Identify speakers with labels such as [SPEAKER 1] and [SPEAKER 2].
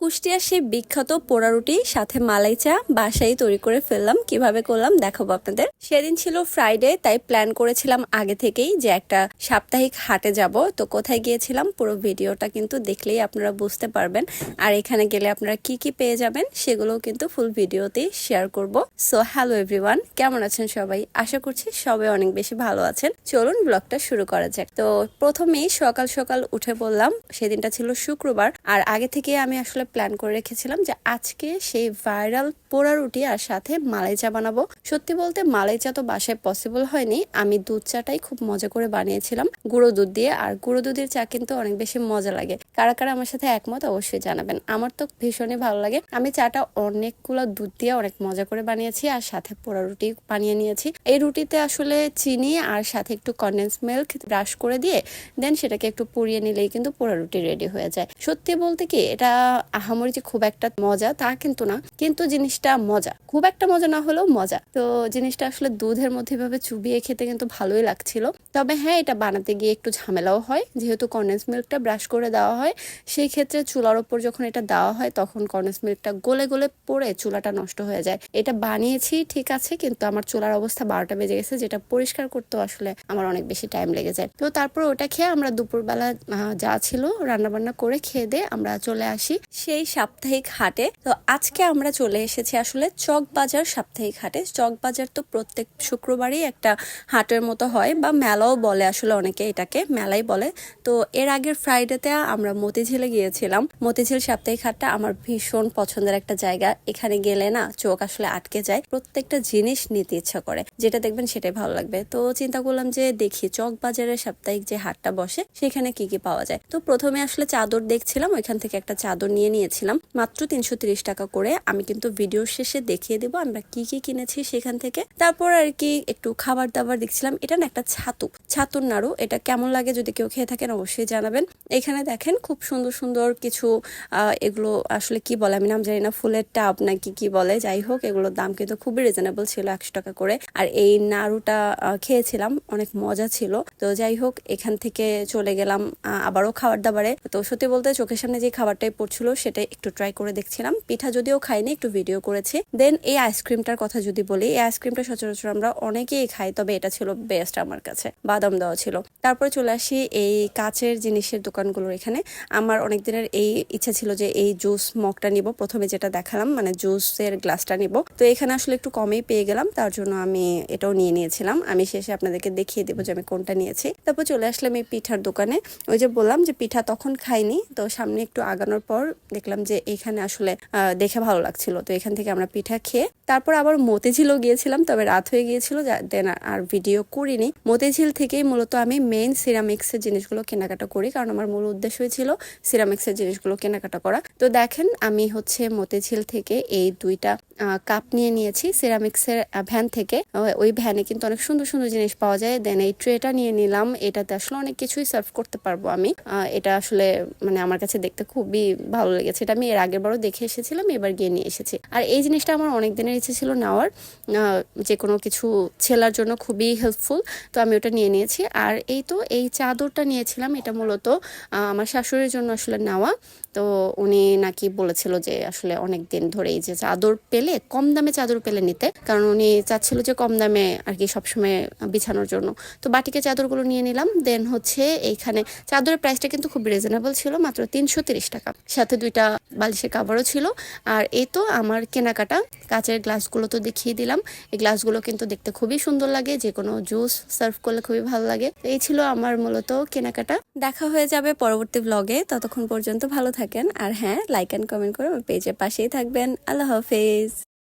[SPEAKER 1] কুষ্টিয়ার সেই বিখ্যাত পোড়া রুটি সাথে মালাই চা বাসায় তৈরি করে ফেললাম। কিভাবে করলাম দেখাবো আপনাদের। সেদিন ছিল ফ্রাইডে, তাই প্ল্যান করেছিলাম আগে থেকেই যে একটা সাপ্তাহিক হাটে যাব। তো কোথায় গিয়েছিলাম পুরো ভিডিওটা কিন্তু দেখলেই আপনারা বুঝতে পারবেন। আর এখানে গেলে আপনারা কি কি পেয়ে যাবেন সেগুলো কিন্তু ফুল ভিডিওতেই শেয়ার করব। সো হ্যালো এভরিওয়ান, কেমন আছেন সবাই? আশা করছি সবাই অনেক বেশি ভালো আছেন। চলুন ব্লগটা শুরু করা যাক। তো প্রথমেই সকাল সকাল উঠে পড়লাম। সেদিনটা ছিল শুক্রবার, আর আগে থেকে আমি আসলে প্ল্যান করে রেখেছিলাম যে আজকে সেই ভাইরাল পোড়া রুটি আর সাথে মালাই চা বানাবো। সত্যি বলতে মালাই চা তো বাসায় পসিবল হয়নি, আমি দুধ চাটাই খুব মজা করে বানিয়েছিলাম গুঁড়ো দুধ দিয়ে। আর গুঁড়ো দুধের চা কিন্তু অনেক বেশি মজা লাগে। কারা কারা আমার সাথে একমত অবশ্যই জানাবেন। আমার তো ভীষণই ভালো লাগে। আমি চাটা অনেকগুলো দুধ দিয়ে অনেক মজা করে বানিয়েছি, আর সাথে পোড়া রুটি বানিয়ে নিয়েছি। এই রুটিতে আসলে চিনি আর সাথে একটু কনডেন্স মিল্ক ব্রাশ করে দিয়ে দেন সেটাকে একটু পুড়িয়ে নিলেই কিন্তু পোড়া রুটি রেডি হয়ে যায়। সত্যি বলতে কি এটা আহামরি যে খুব একটা মজা তা কিন্তু না, কিন্তু জিনিসটা মজা, খুব একটা মজা না হলেও মজা। তো জিনিসটা আসলে দুধের মধ্যে ভাবে চুবিয়ে খেতে কিন্তু ভালোই লাগছিল। তবে হ্যাঁ, এটা বানাতে গিয়ে একটু ঝামেলাও হয়, যেহেতু কনডেন্স মিল্কটা ব্রাশ করে দেওয়া হয়। সেই ক্ষেত্রে চুলার ওপর যখন এটা দেওয়া হয় তখন কনডেন্স মিল্কটা গলে গলে পড়ে চুলাটা নষ্ট হয়ে যায়। এটা বানিয়েছি ঠিক আছে, কিন্তু আমার চুলার অবস্থা 12টা বেজে গেছে, যেটা পরিষ্কার করতে আসলে আমার অনেক বেশি টাইম লেগে যায়। তো তারপর ওটা খেয়ে আমরা দুপুরবেলা যা ছিল রান্না বান্না করে খেয়ে দিয়ে আমরা চলে আসি সেই সাপ্তাহিক হাটে। তো আজকে আমরা চলে এসেছি আসলে চকবাজার সাপ্তাহিক হাটে। চকবাজার তো প্রত্যেক শুক্রবারই একটা হাটের মতো হয়, বা মেলাও বলে, আসলে অনেকে এটাকে মেলাই বলে। তো এর আগের ফ্রাইডেতে আমরা মতিঝিলে গিয়েছিলাম। মতিঝিল সাপ্তাহিক হাটটা আমার ভীষণ পছন্দের একটা জায়গা। এখানে গেলে না চোখ আসলে আটকে যায়, প্রত্যেকটা জিনিস নিতে ইচ্ছা করে, যেটা দেখবেন সেটাই ভালো লাগবে। তো চিন্তা করলাম যে দেখি চকবাজারের সাপ্তাহিক যে হাটটা বসে সেখানে কি কি পাওয়া যায়। তো প্রথমে আসলে চাদর দেখছিলাম, ওইখান থেকে একটা চাদর নিয়েছিলাম মাত্র 330 টাকা করে। আমি কিন্তু ভিডিওর শেষে দেখিয়ে দেবো আমরা কি কি কিনেছি সেখান থেকে। তারপর আর কি একটু খাবার দাবার দেখছিলাম। এটা না একটা ছাতুর নাড়ু, এটা কেমন লাগে যদি কেউ খেয়ে থাকেন অবশ্যই জানাবেন। এখানে দেখেন খুব সুন্দর সুন্দর কিছু এগুলো আসলে কি বলে আমি নাম জানি না, ফুলের টাব নাকি কি বলে, যাই হোক এগুলোর দাম কিন্তু খুবই রিজনেবল ছিল, 100 টাকা করে। আর এই নাড়ুটা খেয়েছিলাম, অনেক মজা ছিল। তো যাই হোক এখান থেকে চলে গেলাম আবারও খাবার দাবারে। তো সত্যি বলতে চোখের সামনে যে খাবারটাই পড়ছিল সেটাই একটু ট্রাই করে দেখছিলাম। পিঠা যদিও খাইনি, একটু ভিডিও করেছি। দেন এই আইসক্রিমটার কথা যদি বলি, এই আইসক্রিমটা সচরাচর আমরা অনেকেই খাই, তবে এটা ছিল বেস্ট আমার কাছে, বাদাম দেওয়া ছিল। তারপরে চলে আসি এই কাচের জিনিসের দোকানগুলোর এখানে। আমার অনেক দিনের এই ইচ্ছা ছিল যে এই জুস মগটা নিব, প্রথমে যেটা দেখালাম মানে জুসের গ্লাসটা নিব। তো এখানে আসলে একটু কমেই পেয়ে গেলাম, তার জন্য আমি এটাও নিয়েছিলাম। আমি শেষে আপনাদেরকে দেখিয়ে দেবো যে আমি কোনটা নিয়েছি। তারপর চলে আসলাম এই পিঠার দোকানে। ওই যে বললাম যে পিঠা তখন খাইনি, তো সামনে একটু আগানোর পর দেখলাম যে এখানে আসলে দেখে ভালো লাগছিল। তো এখান থেকে আমরা পিঠা খেয়ে তারপর আবার মতিঝিলও গিয়েছিলাম, তবে রাত হয়ে গিয়েছিল দেন আর ভিডিও করিনি। মতিঝিল থেকেই মূলত আমি মেইন সিরামিক্সের জিনিসগুলো কেনাকাটা করি, কারণ আমার মূল উদ্দেশ্যই ছিল সিরামিক্সের জিনিসগুলো কেনাকাটা করা। তো দেখেন আমি হচ্ছে মতিঝিল থেকে এই দুইটা কাপ নিয়েছি সিরামিক্সের ভ্যান থেকে। ওই ভ্যানে কিন্তু অনেক সুন্দর সুন্দর জিনিস পাওয়া যায়। দেন এই ট্রেটা নিয়ে নিলাম, এটাতে আসলে অনেক কিছুই সার্ভ করতে পারবো আমি। এটা আসলে মানে আমার কাছে দেখতে খুবই ভালো লেগেছে। এটা আমি এর আগের বারও দেখে এসেছিলাম, এবার গিয়ে নিয়ে এসেছি। আর এই জিনিসটা আমার অনেক দিনের ইচ্ছে ছিল নেওয়ার, যে কোনো কিছু ছেলার জন্য খুবই হেল্পফুল। তো আমি ওটা নিয়ে নিয়েছি। আর এই তো এই চাদরটা নিয়েছিলাম, এটা মূলত আমার শাশুড়ির জন্য আসলে নেওয়া। তো উনি নাকি বলেছিল যে আসলে অনেক দিন ধরে এই যে চাদর পেলে, কম দামে চাদর পেলে নিতে, কারণ উনি চাচ্ছিল যে কম দামে আর কি সবসময় বিছানোর জন্য। তো বাটিকে চাদরগুলো নিয়ে নিলাম। দেন হচ্ছে এইখানে চাদরের প্রাইসটা কিন্তু খুব রিজনেবল ছিল, মাত্র 330 টাকা। সাথে দুইটা বালিশের কাভারও ছিল। আর এই তো আমার কেনাকাটা। কাচের গ্লাসগুলো তো দেখিয়ে দিলাম। এই গ্লাসগুলো কিন্তু দেখতে খুবই সুন্দর লাগে, যে কোনো জুস সার্ভ করলে খুবই ভালো লাগে। এই ছিল আমার মূলত কেনাকাটা। দেখা হয়ে যাবে পরবর্তী ব্লগে, ততক্ষণ পর্যন্ত ভালো থাকেন। আর হ্যাঁ, লাইক অ্যান্ড কমেন্ট করে আমার পেজের পাশেই থাকবেন। আল্লাহ হাফেজ।